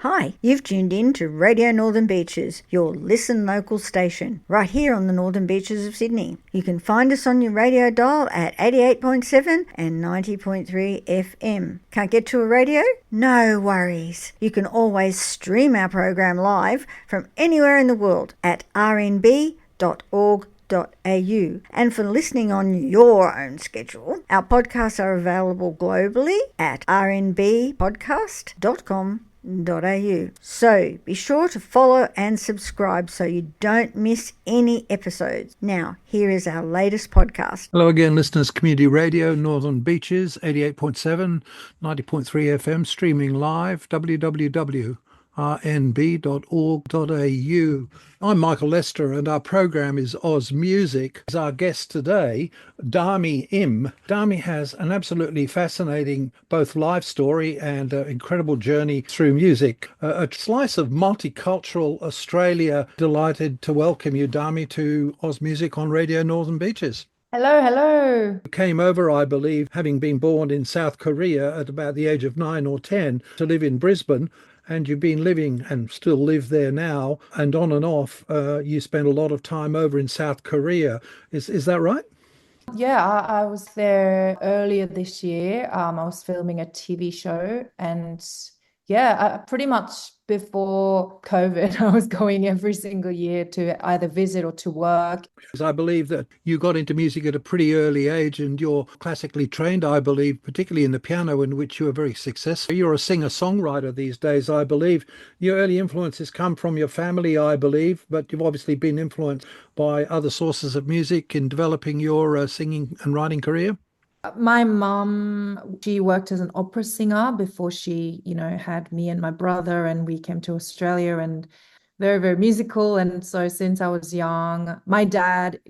Hi, you've tuned in to Radio Northern Beaches, your Listen Local station, right here on the Northern Beaches of Sydney. You can find us on your radio dial at 88.7 and 90.3 FM. Can't get to a radio? No worries. You can always stream our program live from anywhere in the world at rnb.org.au. And for listening on your own schedule, our podcasts are available globally at rnbpodcast.com.au. So be sure to follow and subscribe so you don't miss any episodes. Now, here is our latest podcast. Hello again, listeners. Community Radio, Northern Beaches, 88.7, 90.3 FM, streaming live, www.rnb.org.au. I'm Michael Lester, and our program is Oz Music. As our guest today, Dami Im. Dami has an absolutely fascinating both life story and incredible journey through music. A slice of multicultural Australia. Delighted to welcome you, Dami, to Oz Music on Radio Northern Beaches. Hello, hello. You came over, I believe, having been born in South Korea at about the age of 9 or 10 to live in Brisbane. And you've been living and still live there now, and on and off, you spent a lot of time over in South Korea. Is that right? Yeah, I was there earlier this year. I was filming a TV show, and pretty much before COVID, I was going every single year to either visit or to work. I believe that you got into music at a pretty early age, and you're classically trained, I believe, particularly in the piano, in which you were very successful. You're a singer-songwriter these days, I believe. Your early influences come from your family, I believe, but you've obviously been influenced by other sources of music in developing your singing and writing career. My mum, she worked as an opera singer before she, had me and my brother, and we came to Australia, and very, very musical. And so since I was young, my dad,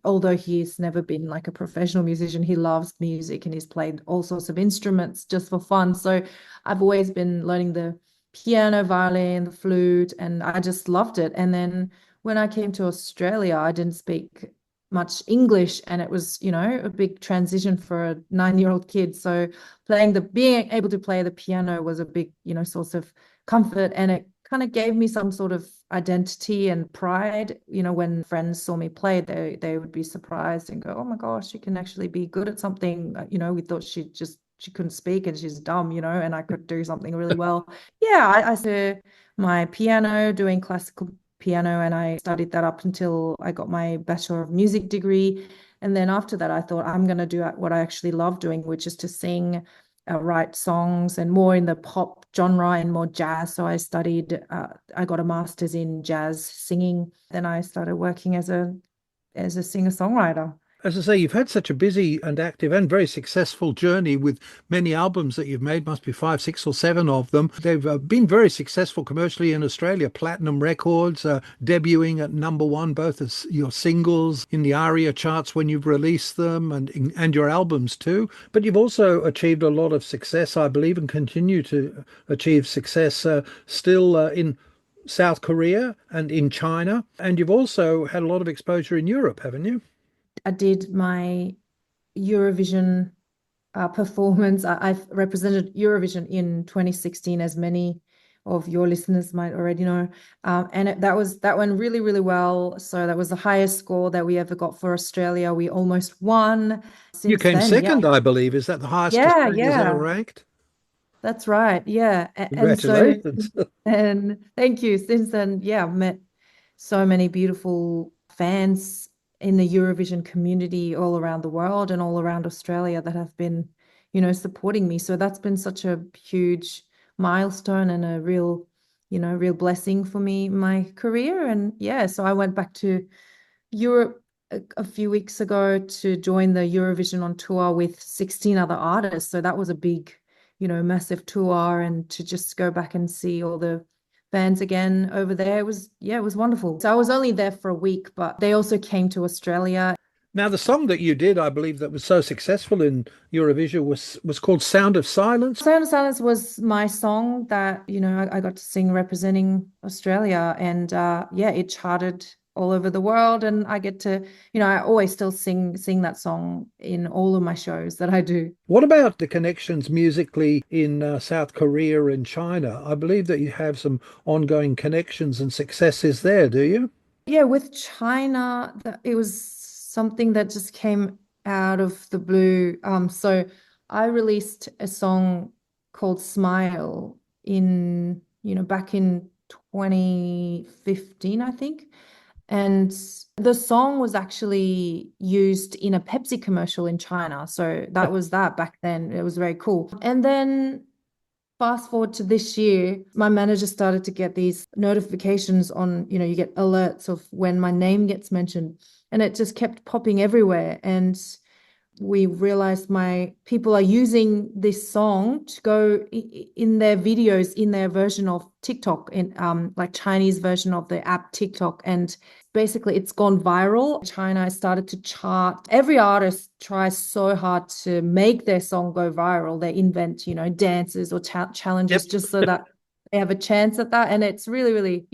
although he's never been like a professional musician, he loves music and he's played all sorts of instruments just for fun. So I've always been learning the piano, violin, the flute, and I just loved it. And then when I came to Australia, I didn't speak much English, and it was, a big transition for a 9-year-old kid. So being able to play the piano was a big, source of comfort, and it kind of gave me some sort of identity and pride. When friends saw me play, they would be surprised and go, "Oh my gosh, she can actually be good at something." We thought she couldn't speak and she's dumb, and I could do something really well. Yeah, I started my piano, doing classical piano, and I studied that up until I got my Bachelor of Music degree. And then after that, I thought I'm going to do what I actually love doing, which is to sing, write songs, and more in the pop genre and more jazz. So I got a master's in jazz singing. Then I started working as a singer-songwriter. As I say, you've had such a busy and active and very successful journey with many albums that you've made, must be 5, 6 or 7 of them. They've been very successful commercially in Australia, platinum records, debuting at #1, both as your singles in the ARIA charts when you've released them, and your albums too. But you've also achieved a lot of success, I believe, and continue to achieve success still in South Korea and in China. And you've also had a lot of exposure in Europe, haven't you? I did my Eurovision performance. I've represented Eurovision in 2016, as many of your listeners might already know. And that went really, really well. So that was the highest score that we ever got for Australia. We almost won. You came second, I believe. Is that the highest Australia's ever ranked? That's right. Yeah. Congratulations. And thank you. Since then, I've met so many beautiful fans in the Eurovision community all around the world and all around Australia that have been, supporting me. So that's been such a huge milestone and a real blessing for me in my career. And so I went back to Europe a few weeks ago to join the Eurovision on tour with 16 other artists. So that was a big, massive tour, and to just go back and see all the fans again over there. It was wonderful. So I was only there for a week, but they also came to Australia. Now, the song that you did, I believe, that was so successful in Eurovision was called Sound of Silence. Sound of Silence was my song that, I got to sing representing Australia. And it charted all over the world, and I get to, I always still sing that song in all of my shows that I do. What about the connections musically in South Korea and China? I believe that you have some ongoing connections and successes there, do you? Yeah, with China, it was something that just came out of the blue. So I released a song called Smile back in 2015, I think. And the song was actually used in a Pepsi commercial in China. So that was that back then. It was very cool. And then fast forward to this year, my manager started to get these notifications on, you get alerts of when my name gets mentioned, and it just kept popping everywhere. And we realized my people are using this song to go in their videos in their version of TikTok, in like Chinese version of the app TikTok, and basically it's gone viral. China started to chart. Every artist tries so hard to make their song go viral. They invent, dances or challenges just so that they have a chance at that. And it's really, really,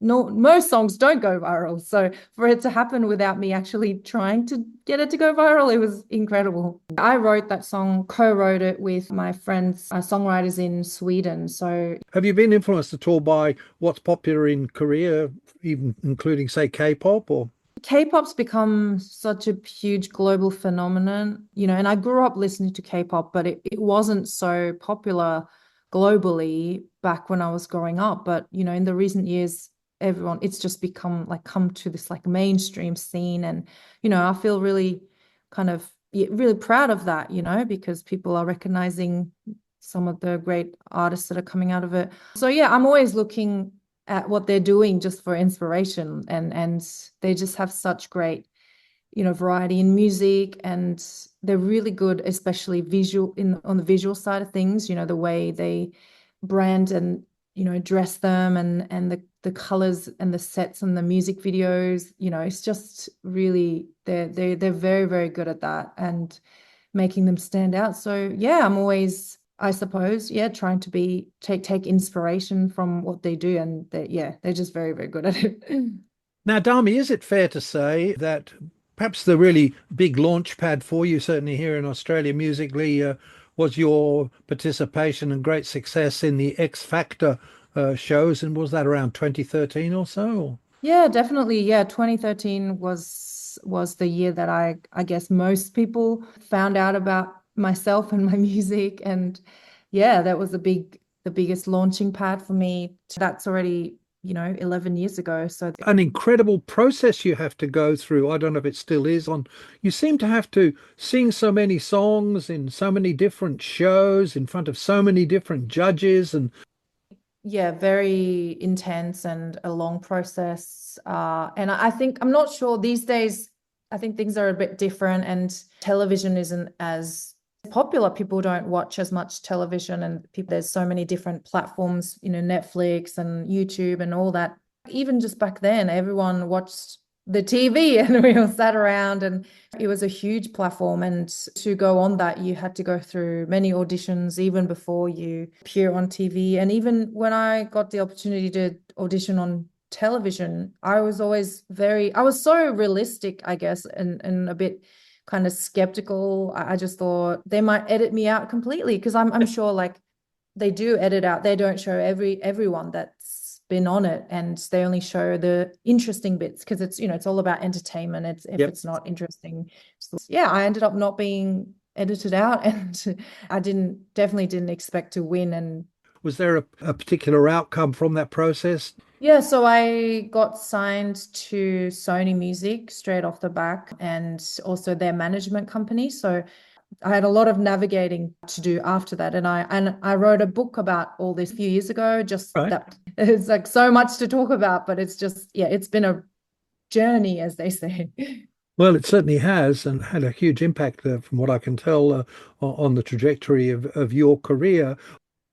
most songs don't go viral. So for it to happen without me actually trying to get it to go viral, it was incredible. I wrote that song, co-wrote it with my friends, songwriters in Sweden. So have you been influenced at all by what's popular in Korea, even including, say, K-pop or? K-pop's become such a huge global phenomenon, and I grew up listening to K-pop, but it wasn't so popular globally back when I was growing up. But, in the recent years, it's just become like come to this like mainstream scene. And, I feel really really proud of that, because people are recognizing some of the great artists that are coming out of it. So yeah, I'm always looking at what they're doing just for inspiration, and they just have such great variety in music, and they're really good, especially on the visual side of things, the way they brand and dress them, and the colors and the sets and the music videos, it's just really they're very, very good at that and making them stand out. So yeah, I'm always, I suppose, trying to take inspiration from what they do, and they're just very, very good at it. Now, Dami, is it fair to say that perhaps the really big launch pad for you, certainly here in Australia musically, was your participation and great success in the X Factor shows? And was that around 2013 or so? Yeah, definitely. Yeah, 2013 was the year that I guess most people found out about myself and my music. And yeah, that was the biggest launching pad for me. That's already 11 years ago. So an incredible process you have to go through. I don't know if it still is on. You seem to have to sing so many songs in so many different shows in front of so many different judges, and yeah, very intense and a long process. And I think, I'm not sure these days, I think things are a bit different, and television isn't as popular. People don't watch as much television, and there's so many different platforms, Netflix and YouTube and all that. Even just back then, everyone watched the TV and we all sat around, and it was a huge platform. And to go on that, you had to go through many auditions even before you appear on TV. And even when I got the opportunity to audition on television, I was so realistic, I guess, and a bit kind of skeptical. I just thought they might edit me out completely, because I'm sure like they do edit out. They don't show everyone that's been on it, and they only show the interesting bits, because it's it's all about entertainment. If it's not interesting. So, yeah, I ended up not being edited out, and I definitely didn't expect to win. And was there a particular outcome from that process? yeah, so I got signed to Sony Music straight off the back, and also their management company. So I had a lot of navigating to do after that. And I wrote a book about all this a few years ago, just Right. that it's like so much to talk about, but it's just, it's been a journey, as they say. Well, it certainly has, and had a huge impact, from what I can tell, on the trajectory of your career.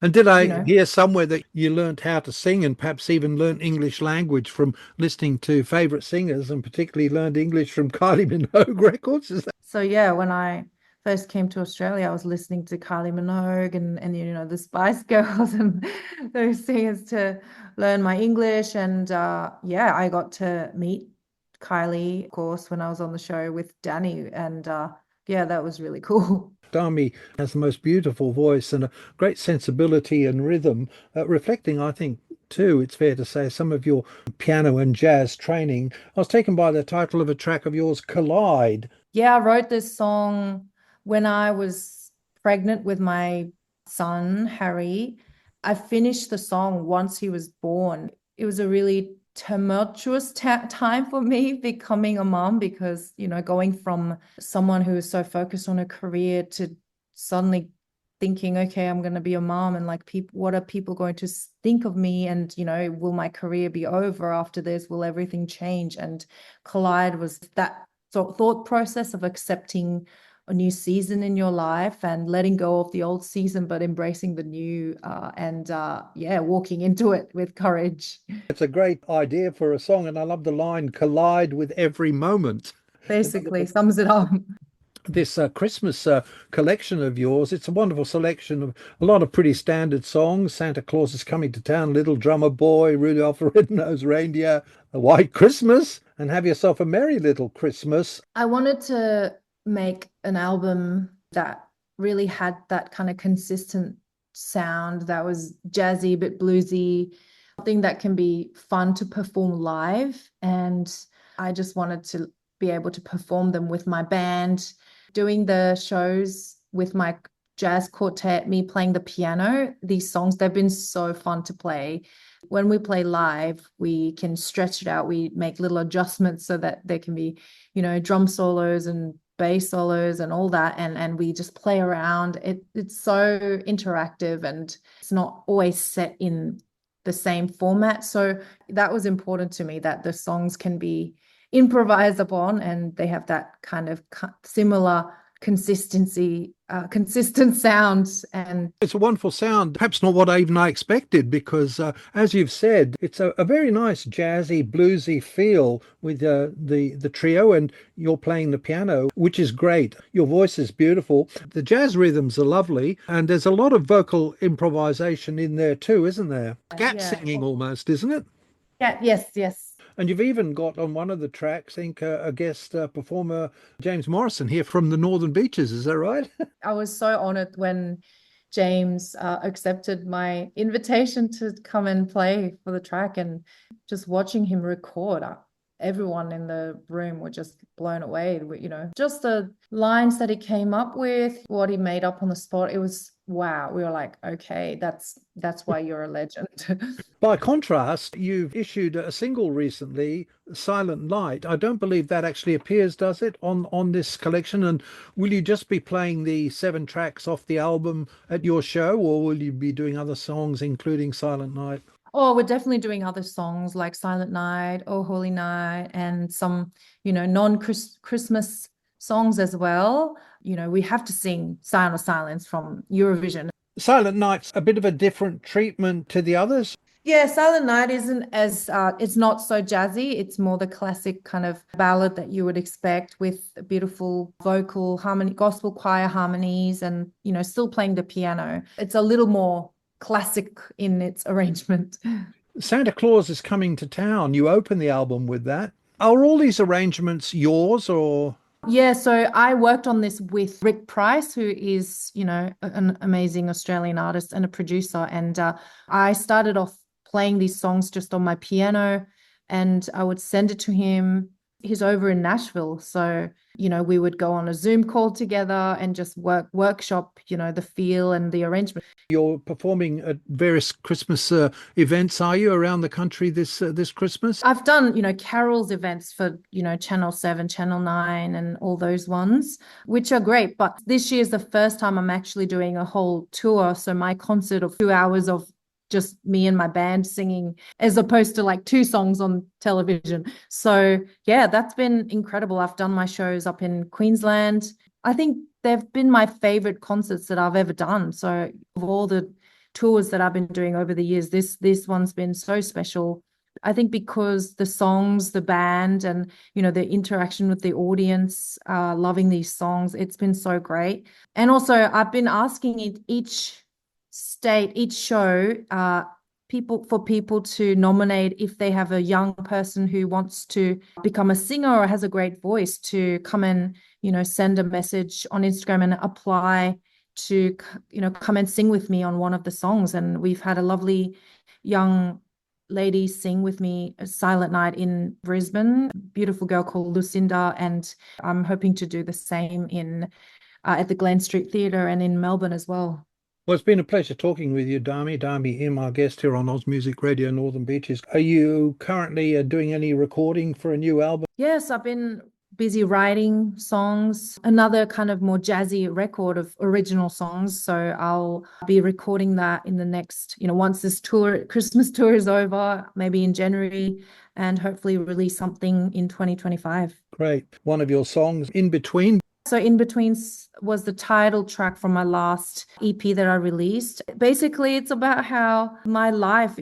And did I hear somewhere that you learned how to sing, and perhaps even learned English language from listening to favorite singers, and particularly learned English from Kylie Minogue records? Is that? So yeah, when I first came to Australia, I was listening to Kylie Minogue and you know, the Spice Girls and those singers to learn my English. And yeah, I got to meet Kylie, of course, when I was on the show with Danny. And yeah, that was really cool. Dami has the most beautiful voice and a great sensibility and rhythm, reflecting, I think, too, it's fair to say, some of your piano and jazz training. I was taken by the title of a track of yours, Collide. Yeah, I wrote this song when I was pregnant with my son, Harry. I finished the song once he was born. It was a really tumultuous time for me becoming a mom because, you know, going from someone who is so focused on a career to suddenly thinking, okay, I'm going to be a mom and like people, what are people going to think of me? And, you know, will my career be over after this? Will everything change? And Collide was that thought process of accepting a new season in your life and letting go of the old season, but embracing the new and yeah, walking into it with courage. It's a great idea for a song, and I love the line, collide with every moment. Basically sums it up. This Christmas collection of yours, it's a wonderful selection of a lot of pretty standard songs. Santa Claus is Coming to Town, Little Drummer Boy, Rudolph the Red-Nosed Reindeer, A White Christmas, and Have Yourself a Merry Little Christmas. I wanted to make an album that really had that kind of consistent sound that was jazzy but bluesy, something that can be fun to perform live. And I just wanted to be able to perform them with my band, doing the shows with my jazz quartet, me playing the piano. These songs, they've been so fun to play. When we play live, we can stretch it out. We make little adjustments so that there can be, you know, drum solos and bass solos and all that. And we just play around. It's so interactive and it's not always set in the same format. So that was important to me, that the songs can be improvised upon and they have that kind of similar consistency, consistent sounds. And it's a wonderful sound, perhaps not what I expected, because as you've said, it's a very nice jazzy, bluesy feel with the trio, and you're playing the piano, which is great. Your voice is beautiful. The jazz rhythms are lovely, and there's a lot of vocal improvisation in there too, isn't there? Scat singing almost, isn't it? Yeah, yes. And you've even got on one of the tracks, I think, a guest performer, James Morrison, here from the Northern Beaches. Is that right? I was so honored when James accepted my invitation to come and play for the track, and just watching him record. Everyone in the room were just blown away. You know, just the lines that he came up with, what he made up on the spot. It was wow. We were like, okay, that's why you're a legend. By contrast, you've issued a single recently, Silent Night. I don't believe that actually appears, does it, on this collection? And will you just be playing the 7 tracks off the album at your show, or will you be doing other songs, including Silent Night? Oh, we're definitely doing other songs like Silent Night, Oh Holy Night, and some, you know, non-Christmas songs as well. You know, we have to sing Sound of Silence from Eurovision. Silent Night's a bit of a different treatment to the others. Yeah, Silent Night isn't as, it's not so jazzy. It's more the classic kind of ballad that you would expect with beautiful vocal harmony, gospel choir harmonies, and, you know, still playing the piano. It's a little more classic in its arrangement. Santa Claus is Coming to Town. You open the album with that. Are all these arrangements yours, or? Yeah, so I worked on this with Rick Price, who is, you know, an amazing Australian artist and a producer. And I started off playing these songs just on my piano, and I would send it to him. He's over in Nashville, so, you know, we would go on a Zoom call together and just workshop, you know, the feel and the arrangement. You're performing at various Christmas events, are you, around the country this Christmas? I've done, you know, carols events for, you know, Channel 7, Channel 9 and all those ones, which are great. But this year is the first time I'm actually doing a whole tour. So my concert of 2 hours of just me and my band singing, as opposed to like 2 songs on television. So yeah, that's been incredible. I've done my shows up in Queensland. I think they've been my favorite concerts that I've ever done. So of all the tours that I've been doing over the years, this one's been so special. I think because the songs, the band, and, the interaction with the audience, loving these songs, it's been so great. And also I've been asking each state, each show, people to nominate if they have a young person who wants to become a singer or has a great voice, to come and, send a message on Instagram and apply to, come and sing with me on one of the songs. And we've had a lovely young lady sing with me a Silent Night in Brisbane, beautiful girl called Lucinda, and I'm hoping to do the same in at the Glen Street Theatre and in Melbourne as well. Well, it's been a pleasure talking with you, Dami. Dami Im, our guest here on Oz Music Radio Northern Beaches. Are you currently doing any recording for a new album? Yes, I've been busy writing songs, another kind of more jazzy record of original songs. So I'll be recording that in the next, once this Christmas tour is over, maybe in January, and hopefully release something in 2025. Great. One of your songs, In Between. So In Between was the title track from my last EP that I released. Basically, it's about how my life,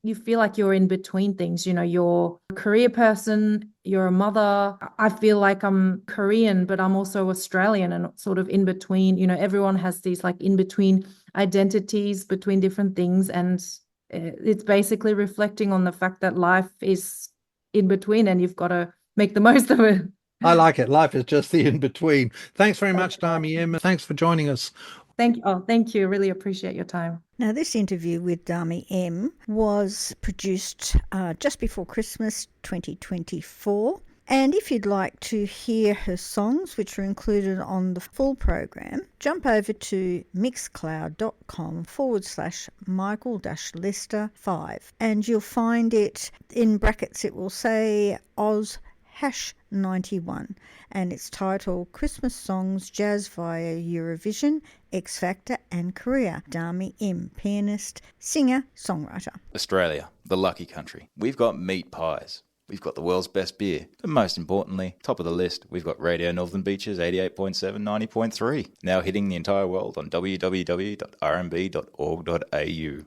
you feel like you're in between things. You're a career person, you're a mother. I feel like I'm Korean, but I'm also Australian and sort of in between. Everyone has these like in between identities between different things. And it's basically reflecting on the fact that life is in between and you've got to make the most of it. I like it. Life is just the in between. Thanks very much, Dami Im. Thanks for joining us. Thank you. Oh, thank you. Really appreciate your time. Now, this interview with Dami Im was produced just before Christmas 2024. And if you'd like to hear her songs, which are included on the full program, jump over to mixcloud.com/Michael-Lister5 and you'll find it in brackets. It will say Oz #91 and it's titled Christmas Songs Jazz via Eurovision, X Factor and Korea. Dami Im, pianist, singer, songwriter. Australia, the lucky country. We've got meat pies. We've got the world's best beer. But most importantly, top of the list, we've got Radio Northern Beaches 88.7, 90.3. Now hitting the entire world on www.rmb.org.au.